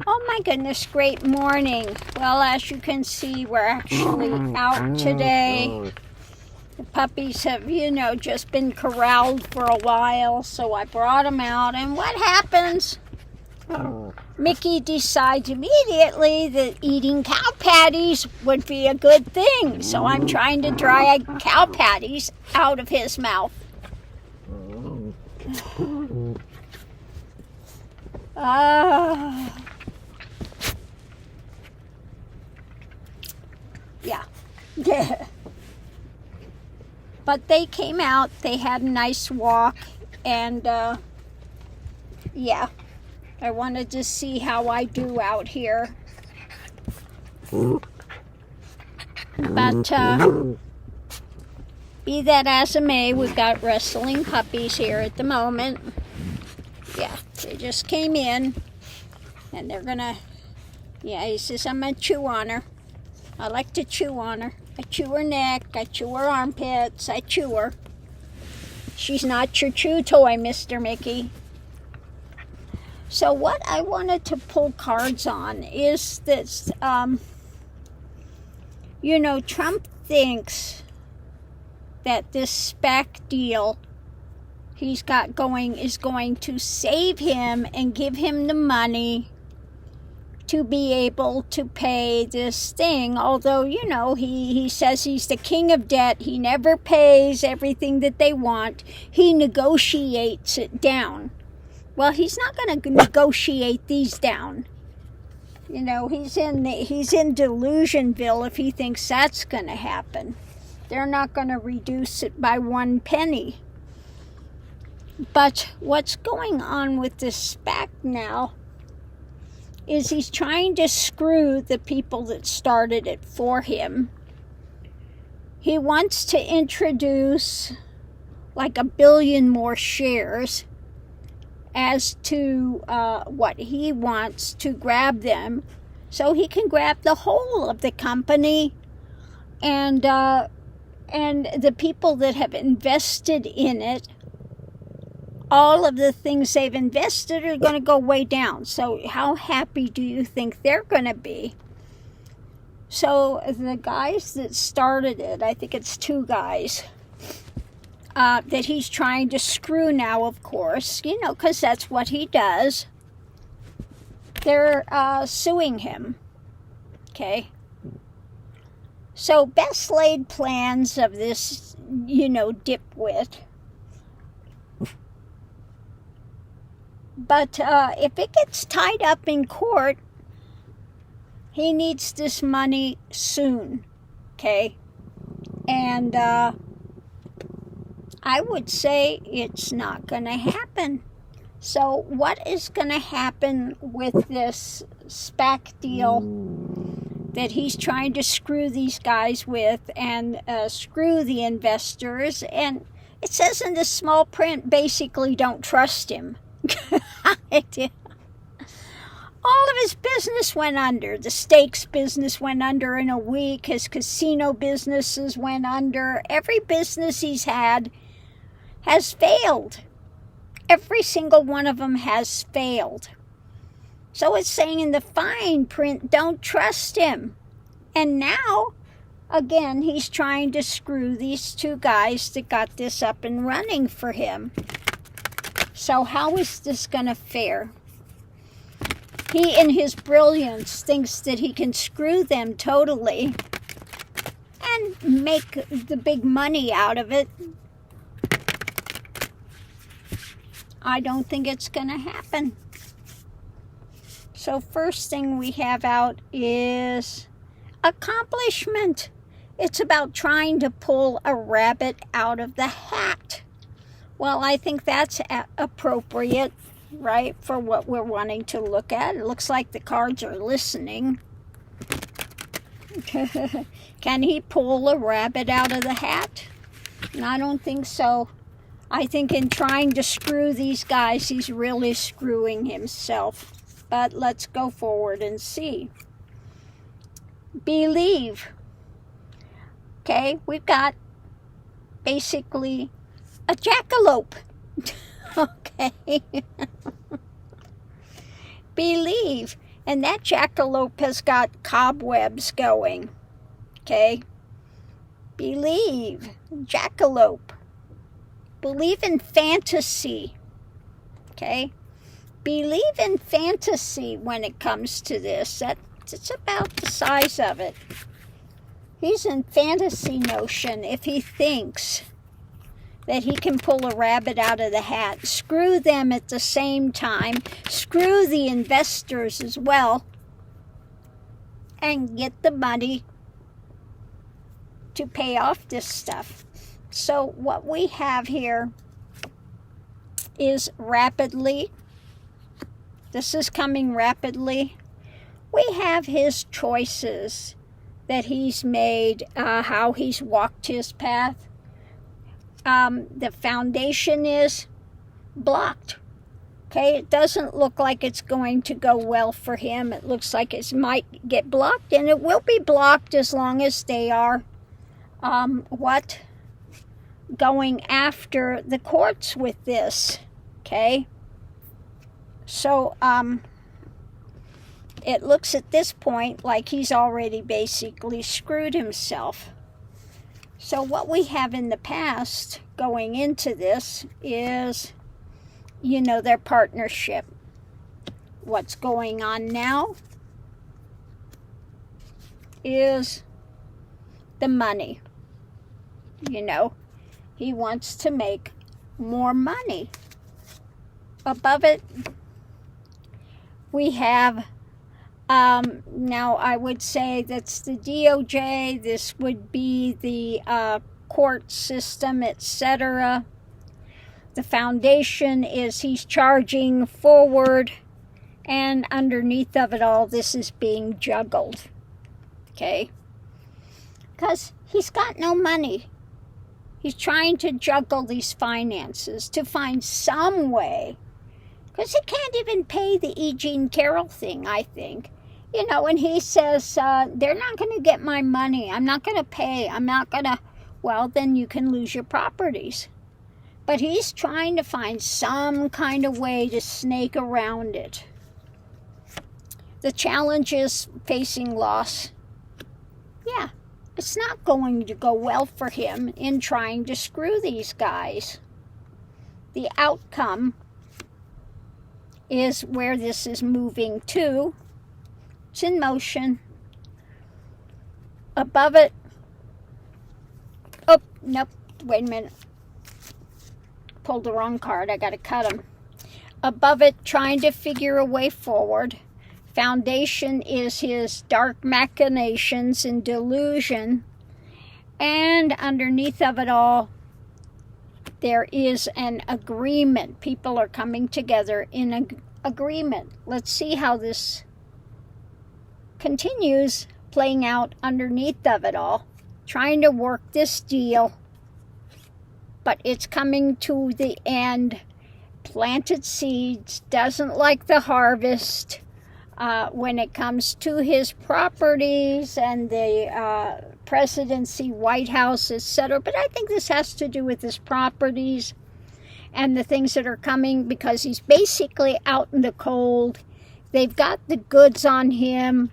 Oh my goodness, great morning. Well, as you can see, we're actually out today. The puppies have, just been corralled for a while, so I brought them out. And what happens? Mickey decides immediately that eating cow patties would be a good thing. So I'm trying to dry cow patties out of his mouth. Yeah. But they came out, they had a nice walk, and I wanted to see how I do out here. But be that as it may, we've got wrestling puppies here at the moment. Yeah, they just came in, and they're gonna, he says, I'm gonna chew on her. I like to chew on her. I chew her neck, I chew her armpits, I chew her. She's not your chew toy, Mr. Mickey. So what I wanted to pull cards on is this, Trump thinks that this Spac deal he's got going is going to save him and give him the money to be able to pay this thing. Although, he says he's the king of debt. He never pays everything that they want. He negotiates it down. Well, he's not going to negotiate these down. He's in Delusionville if he thinks that's going to happen. They're not going to reduce it by 1 penny. But what's going on with this Spac now is he's trying to screw the people that started it for him. He wants to introduce like 1 billion more shares as to what he wants to grab them, so he can grab the whole of the company, and the people that have invested in it, all of the things they've invested are going to go way down. So how happy do you think they're going to be? So the guys that started it, I think it's 2 guys, that he's trying to screw now, of course, because that's what he does. They're suing him. Okay? So best laid plans of this, dipwit. But if it gets tied up in court, he needs this money soon, okay? And I would say it's not going to happen. So what is going to happen with this Spac deal that he's trying to screw these guys with and screw the investors? And it says in the small print, basically, don't trust him. All of his business went under. The steaks business went under in a week. His casino businesses went under. Every business he's had has failed. Every single one of them has failed. So it's saying in the fine print, don't trust him. And now, again, he's trying to screw these 2 guys that got this up and running for him. So how is this going to fare? He, in his brilliance, thinks that he can screw them totally and make the big money out of it. I don't think it's going to happen. So first thing we have out is accomplishment. It's about trying to pull a rabbit out of the hat. Well, I think that's appropriate, right, for what we're wanting to look at. It looks like the cards are listening. Can he pull a rabbit out of the hat? I don't think so. I think in trying to screw these guys, he's really screwing himself. But let's go forward and see. Believe. Okay, we've got basically a jackalope. Okay. Believe. And that jackalope has got cobwebs going. Okay? Believe. Jackalope. Believe in fantasy. Okay? Believe in fantasy when it comes to this. It's about the size of it. He's in fantasy notion if he thinks that he can pull a rabbit out of the hat. Screw them at the same time. Screw the investors as well. And get the money to pay off this stuff. So what we have here is rapidly. This is coming rapidly. We have his choices that he's made, how he's walked his path. The foundation is blocked. Okay, it doesn't look like it's going to go well for him. It looks like it might get blocked, and it will be blocked as long as they are going after the courts with this. Okay, so it looks at this point like he's already basically screwed himself. So what we have in the past going into this is, their partnership. What's going on now is the money. He wants to make more money. Above it, we have now I would say that's the DOJ, this would be the court system, etc. The foundation is he's charging forward, and underneath of it all, this is being juggled. Okay? Because he's got no money. He's trying to juggle these finances to find some way. Because he can't even pay the E. Jean Carroll thing, I think. And he says, they're not going to get my money. I'm not going to pay. I'm not going to... Well, then you can lose your properties. But he's trying to find some kind of way to snake around it. The challenge is facing loss. Yeah, it's not going to go well for him in trying to screw these guys. The outcome is where this is moving to. It's in motion. Above it. Oh, nope. Wait a minute. Pulled the wrong card. I got to cut them. Above it, trying to figure a way forward. Foundation is his dark machinations and delusion. And underneath of it all, there is an agreement. People are coming together in an agreement. Let's see how this continues playing out underneath of it all. Trying to work this deal. But it's coming to the end. Planted seeds. Doesn't like the harvest. When it comes to his properties and the presidency, White House, etc. But I think this has to do with his properties and the things that are coming, because he's basically out in the cold. They've got the goods on him,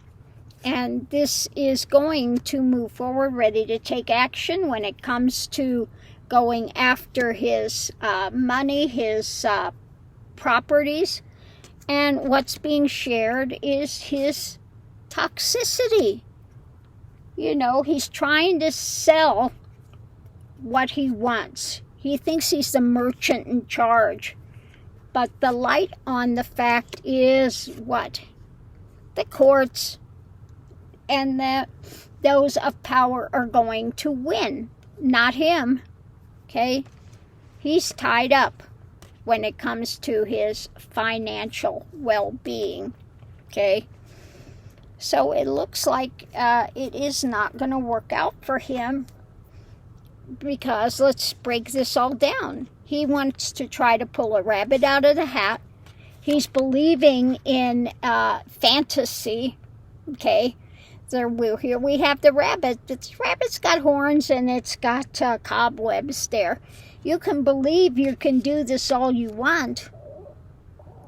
and this is going to move forward, ready to take action when it comes to going after his money, his properties. And what's being shared is his toxicity. He's trying to sell what he wants. He thinks he's the merchant in charge. But the light on the fact is what? The courts and those of power are going to win, not him. Okay? He's tied up when it comes to his financial well-being. Okay? So it looks like it is not going to work out for him, because let's break this all down. He wants to try to pull a rabbit out of the hat. He's believing in fantasy. Okay? Here we have the rabbit. This rabbit's got horns and it's got cobwebs there. You can believe you can do this all you want.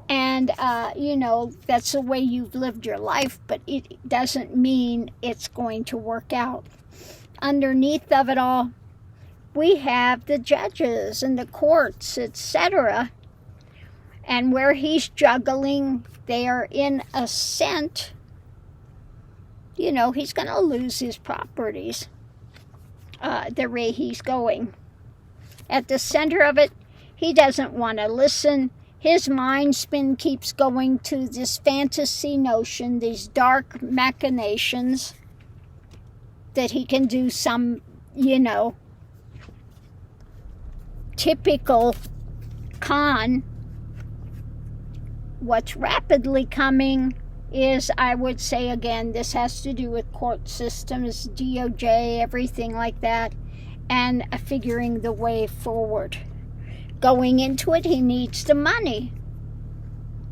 And, that's the way you've lived your life, but it doesn't mean it's going to work out. Underneath of it all, we have the judges and the courts, etc. And where he's juggling, they are in ascent. He's going to lose his properties the way he's going. At the center of it, he doesn't want to listen. His mind spin keeps going to this fantasy notion, these dark machinations, that he can do some, typical con. What's rapidly coming is, I would say again, this has to do with court systems, DOJ, everything like that, and figuring the way forward. Going into it, he needs the money.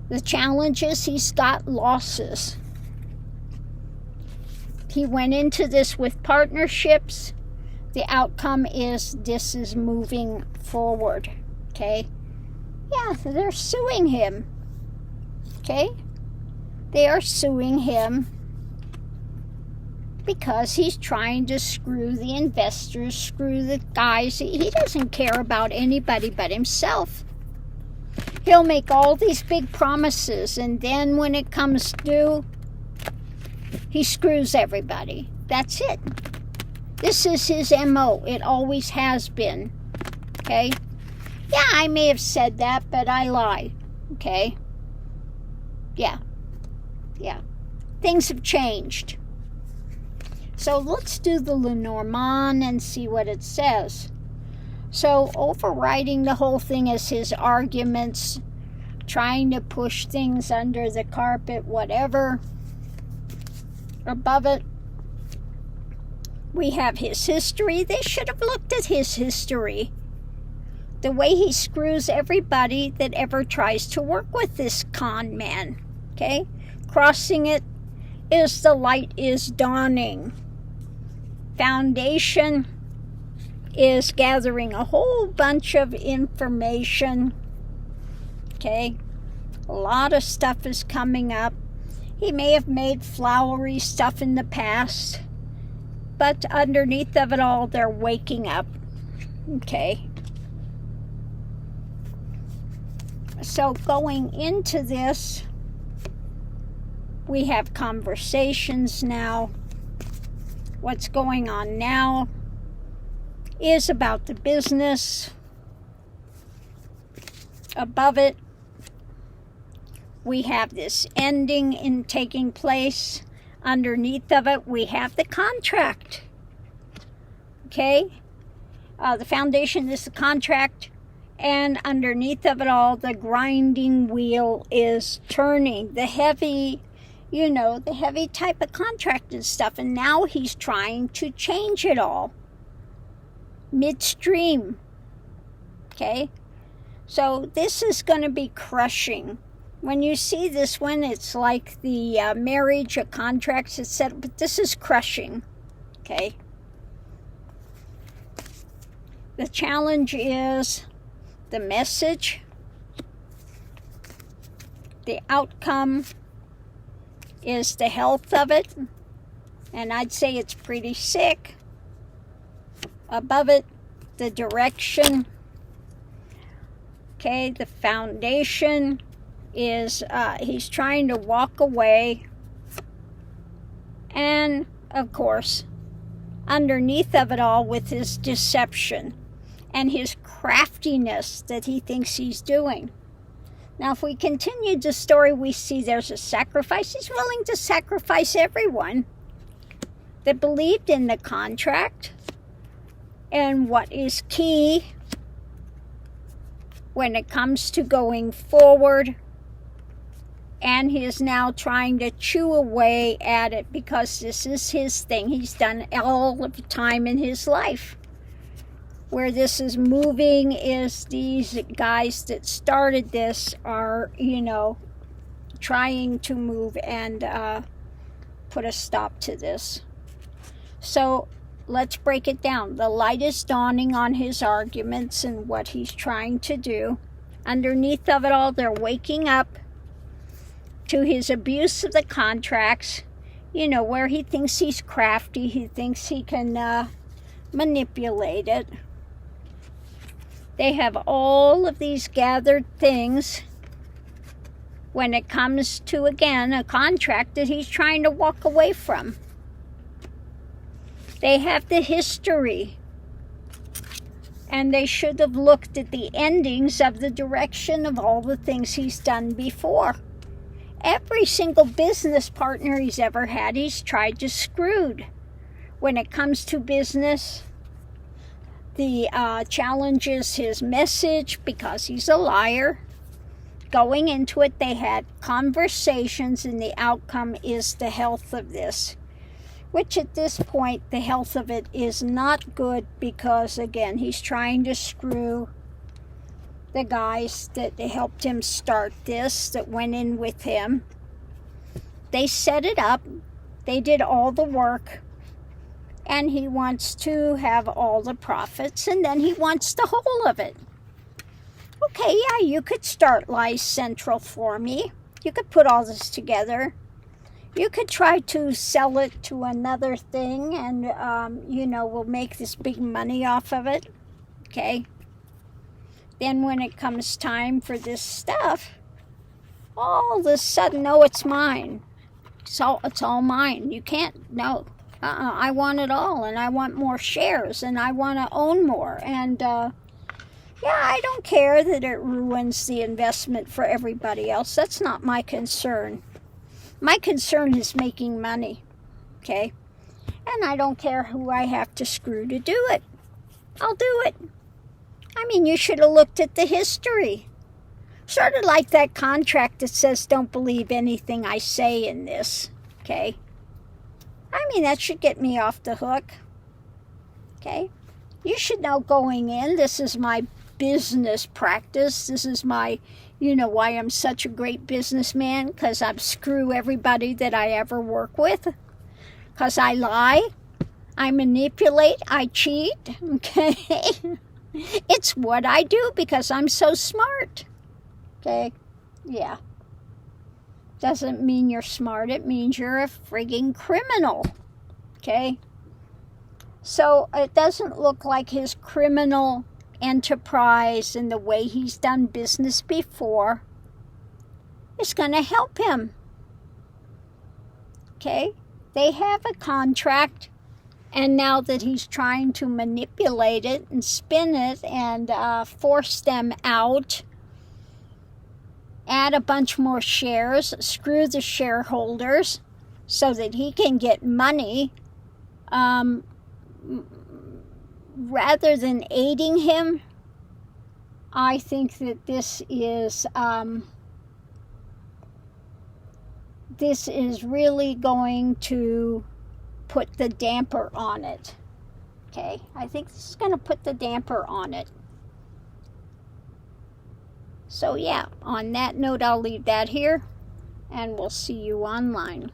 The challenge is he's got losses. He went into this with partnerships. The outcome is this is moving forward. Okay? Yeah, they're suing him. Okay? They are suing him because he's trying to screw the investors, screw the guys. He doesn't care about anybody but himself. He'll make all these big promises, and then when it comes due, he screws everybody. That's it. This is his MO. It always has been. Okay? Yeah, I may have said that, but I lie. Okay? Yeah. Things have changed. So let's do the Lenormand and see what it says. So overriding the whole thing is his arguments, trying to push things under the carpet, whatever. Above it, we have his history. They should have looked at his history. The way he screws everybody that ever tries to work with this con man. Okay? Crossing it is the light is dawning. Foundation is gathering a whole bunch of information. Okay? A lot of stuff is coming up. He may have made flowery stuff in the past, but underneath of it all, they're waking up. Okay? So going into this, we have conversations now. What's going on now is about the business. Above it, we have this ending in taking place. Underneath of it, we have the contract. Okay? The foundation is the contract. And underneath of it all, the grinding wheel is turning. The heavy, the heavy type of contract and stuff. And now he's trying to change it all. Midstream. Okay? So this is going to be crushing. When you see this one, it's like the marriage of contracts, etc. But this is crushing. Okay? The challenge is the message, the outcome is the health of it, and I'd say it's pretty sick. Above it, the direction. Okay, the foundation is he's trying to walk away, and of course, underneath of it all with his deception and his craftiness that he thinks he's doing. Now, if we continue the story, we see there's a sacrifice. He's willing to sacrifice everyone that believed in the contract. And what is key when it comes to going forward, and he is now trying to chew away at it because this is his thing. He's done all of the time in his life. Where this is moving is these guys that started this are, trying to move and put a stop to this. So let's break it down. The light is dawning on his arguments and what he's trying to do. Underneath of it all, they're waking up. to his abuse of the contracts, you know, where he thinks he's crafty, he thinks he can manipulate it. They have all of these gathered things when it comes to, again, a contract that he's trying to walk away from. They have the history. And they should have looked at the endings of the direction of all the things he's done before. Every single business partner he's ever had, he's tried to screw. When it comes to business, the challenge is his message, because he's a liar. Going into it, they had conversations, and the outcome is the health of this. Which at this point, the health of it is not good, because, again, he's trying to screw the guys that helped him start this, that went in with him. They set it up. They did all the work. And he wants to have all the profits, and then he wants the whole of it. Okay, yeah, you could start Lies Central for me. You could put all this together. You could try to sell it to another thing, and, you know, we'll make this big money off of it. Okay? Then when it comes time for this stuff, all of a sudden, no, it's mine. It's all mine. You can't, no. I want it all, and I want more shares, and I want to own more. And, yeah, I don't care that it ruins the investment for everybody else. That's not my concern. My concern is making money, okay? And I don't care who I have to screw to do it. I'll do it. I mean, you should have looked at the history. Sort of like that contract that says, don't believe anything I say in this, okay? I mean, that should get me off the hook, okay? You should know going in, this is my business practice. This is my, you know, why I'm such a great businessman, because I screw everybody that I ever work with, because I lie, I manipulate, I cheat, okay? It's what I do because I'm so smart, okay? Yeah. Doesn't mean you're smart, it means you're a frigging criminal, okay? So it doesn't look like his criminal enterprise and the way he's done business before is going to help him. Okay? They have a contract, and now that he's trying to manipulate it and spin it and force them out, add a bunch more shares, screw the shareholders so that he can get money, rather than aiding him, I think that this is really going to put the damper on it. Okay, I think this is going to put the damper on it. So yeah, on that note, I'll leave that here, and we'll see you online.